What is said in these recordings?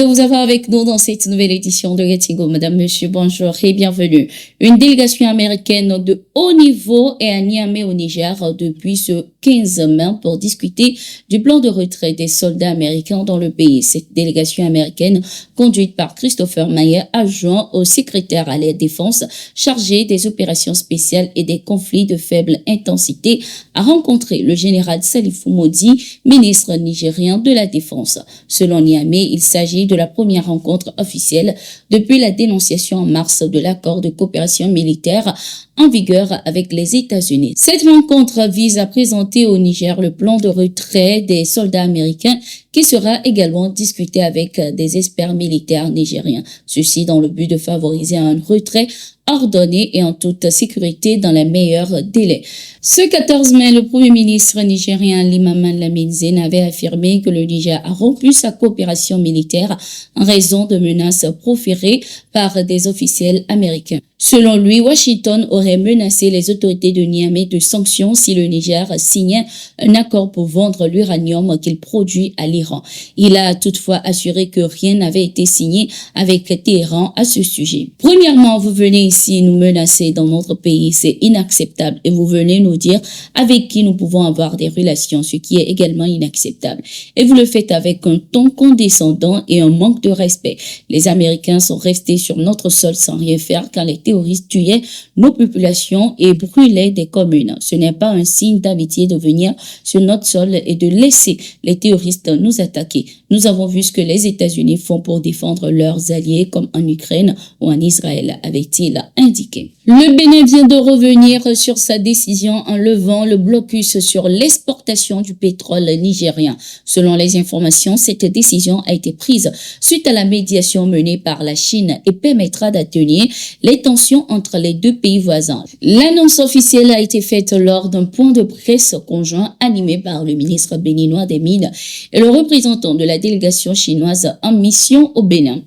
de vous avoir avec nous dans cette nouvelle édition de Gatigo. Madame, monsieur, bonjour et bienvenue. Une délégation américaine de haut niveau est à Niamey au Niger depuis ce 15 mai pour discuter du plan de retrait des soldats américains dans le pays. Cette délégation américaine, conduite par Christopher Mayer, adjoint au secrétaire à la défense chargé des opérations spéciales et des conflits de faible intensité, a rencontré le général Salifou Modi, ministre nigérien de la Défense. Selon Niamey, il s'agit de la première rencontre officielle depuis la dénonciation en mars de l'accord de coopération militaire en vigueur avec les États-Unis. Cette rencontre vise à présenter au Niger le plan de retrait des soldats américains qui sera également discuté avec des experts militaires nigériens. Ceci dans le but de favoriser un retrait ordonné et en toute sécurité dans les meilleurs délais. Ce 14 mai, le Premier ministre nigérien Ali Maman Lamine Zeine avait affirmé que le Niger a rompu sa coopération militaire en raison de menaces proférées par des officiels américains. Selon lui, Washington aurait menacé les autorités de Niamey de sanctions si le Niger signait un accord pour vendre l'uranium qu'il produit à l'Iran. Il a toutefois assuré que rien n'avait été signé avec Téhéran à ce sujet. Premièrement, vous venez ici nous menacer dans notre pays, c'est inacceptable, et vous venez nous dire avec qui nous pouvons avoir des relations, ce qui est également inacceptable. Et vous le faites avec un ton condescendant et un manque de respect. Les Américains sont restés sur notre sol sans rien faire quand les terroristes tuaient nos populations et brûlaient des communes. Ce n'est pas un signe d'amitié de venir sur notre sol et de laisser les terroristes nous attaquer. Nous avons vu ce que les États-Unis font pour défendre leurs alliés comme en Ukraine ou en Israël, avait-il indiqué. Le Bénin vient de revenir sur sa décision en levant le blocus sur l'exportation du pétrole nigérien. Selon les informations, cette décision a été prise suite à la médiation menée par la Chine et permettra d'atténuer les tensions entre les deux pays voisins. L'annonce officielle a été faite lors d'un point de presse conjoint animé par le ministre béninois des Mines et le représentant de la délégation chinoise en mission au Bénin.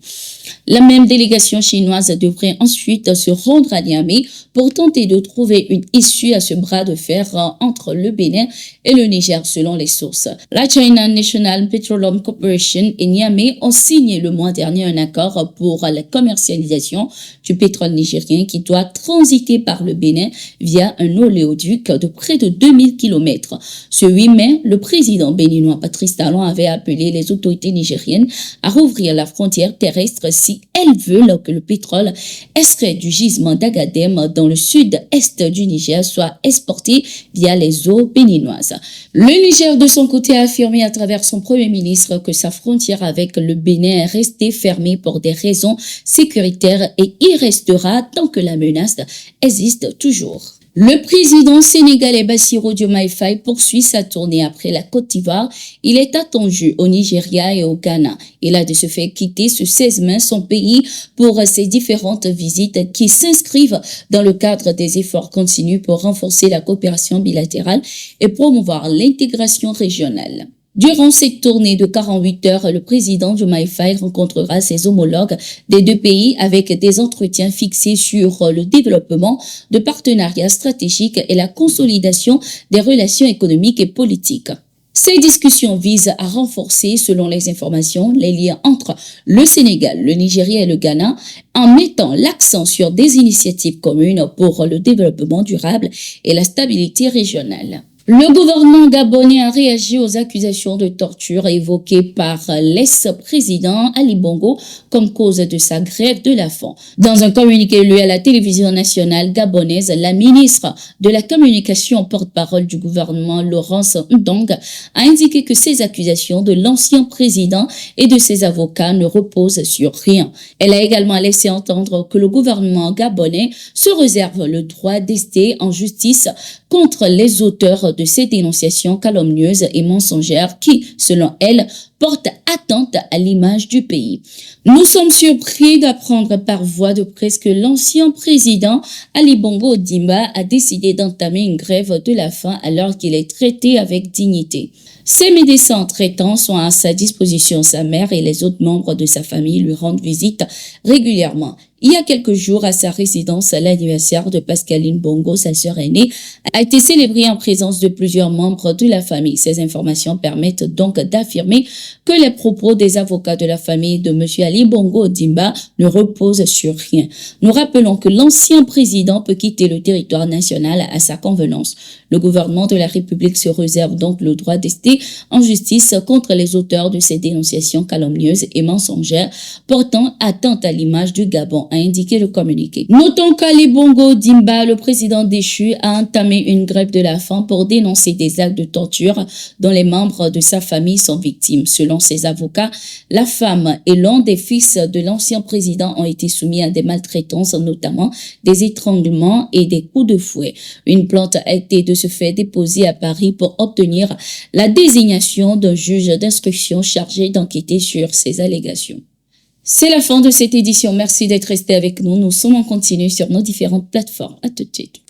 La même délégation chinoise devrait ensuite se rendre à Niamey pour tenter de trouver une issue à ce bras de fer entre le Bénin et le Niger selon les sources. La China National Petroleum Corporation et Niamey ont signé le mois dernier un accord pour la commercialisation du pétrole nigérien qui doit transiter par le Bénin via un oléoduc de près de 2000 km. Ce 8 mai, le président béninois Patrice Talon avait appelé les autorités nigériennes à rouvrir la frontière terrestre si elles veulent que le pétrole extrait du gisement d'Agadem dans le sud-est du Niger soit exporté via les eaux béninoises. Le Niger, de son côté, a affirmé à travers son premier ministre que sa frontière avec le Bénin est restée fermée pour des raisons sécuritaires et y restera tant que la menace existe toujours. Le président sénégalais Bassirou Diomaye Faye poursuit sa tournée après la Côte d'Ivoire. Il est attendu au Nigeria et au Ghana. Il a de ce fait quitté ce 16 mai son pays pour ses différentes visites qui s'inscrivent dans le cadre des efforts continus pour renforcer la coopération bilatérale et promouvoir l'intégration régionale. Durant cette tournée de 48 heures, le président Diomaye Faye rencontrera ses homologues des deux pays avec des entretiens fixés sur le développement de partenariats stratégiques et la consolidation des relations économiques et politiques. Ces discussions visent à renforcer, selon les informations, les liens entre le Sénégal, le Nigeria et le Ghana en mettant l'accent sur des initiatives communes pour le développement durable et la stabilité régionale. Le gouvernement gabonais a réagi aux accusations de torture évoquées par l'ex-président Ali Bongo comme cause de sa grève de la faim. Dans un communiqué lu à la télévision nationale gabonaise, la ministre de la Communication porte-parole du gouvernement, Laurence Ndong, a indiqué que ces accusations de l'ancien président et de ses avocats ne reposent sur rien. Elle a également laissé entendre que le gouvernement gabonais se réserve le droit d'ester en justice contre les auteurs de ces dénonciations calomnieuses et mensongères qui, selon elle, portent atteinte à l'image du pays. Nous sommes surpris d'apprendre par voie de presse que l'ancien président Ali Bongo Ondimba a décidé d'entamer une grève de la faim alors qu'il est traité avec dignité. Ses médecins traitants sont à sa disposition. Sa mère et les autres membres de sa famille lui rendent visite régulièrement. Il y a quelques jours, à sa résidence, l'anniversaire de Pascaline Bongo, sa sœur aînée, a été célébré en présence de plusieurs membres de la famille. Ces informations permettent donc d'affirmer que les propos des avocats de la famille de M. Ali Bongo Ondimba ne reposent sur rien. Nous rappelons que l'ancien président peut quitter le territoire national à sa convenance. Le gouvernement de la République se réserve donc le droit d'ester en justice contre les auteurs de ces dénonciations calomnieuses et mensongères portant atteinte à l'image du Gabon, a indiqué le communiqué. Notons qu'Ali Bongo Ondimba, le président déchu, a entamé une grève de la faim pour dénoncer des actes de torture dont les membres de sa famille sont victimes. Selon ses avocats, la femme et l'un des fils de l'ancien président ont été soumis à des maltraitances, notamment des étranglements et des coups de fouet. Une plainte a été de ce fait déposée à Paris pour obtenir la désignation d'un juge d'instruction chargé d'enquêter sur ces allégations. C'est la fin de cette édition. Merci d'être resté avec nous. Nous sommes en continu sur nos différentes plateformes. À tout de suite.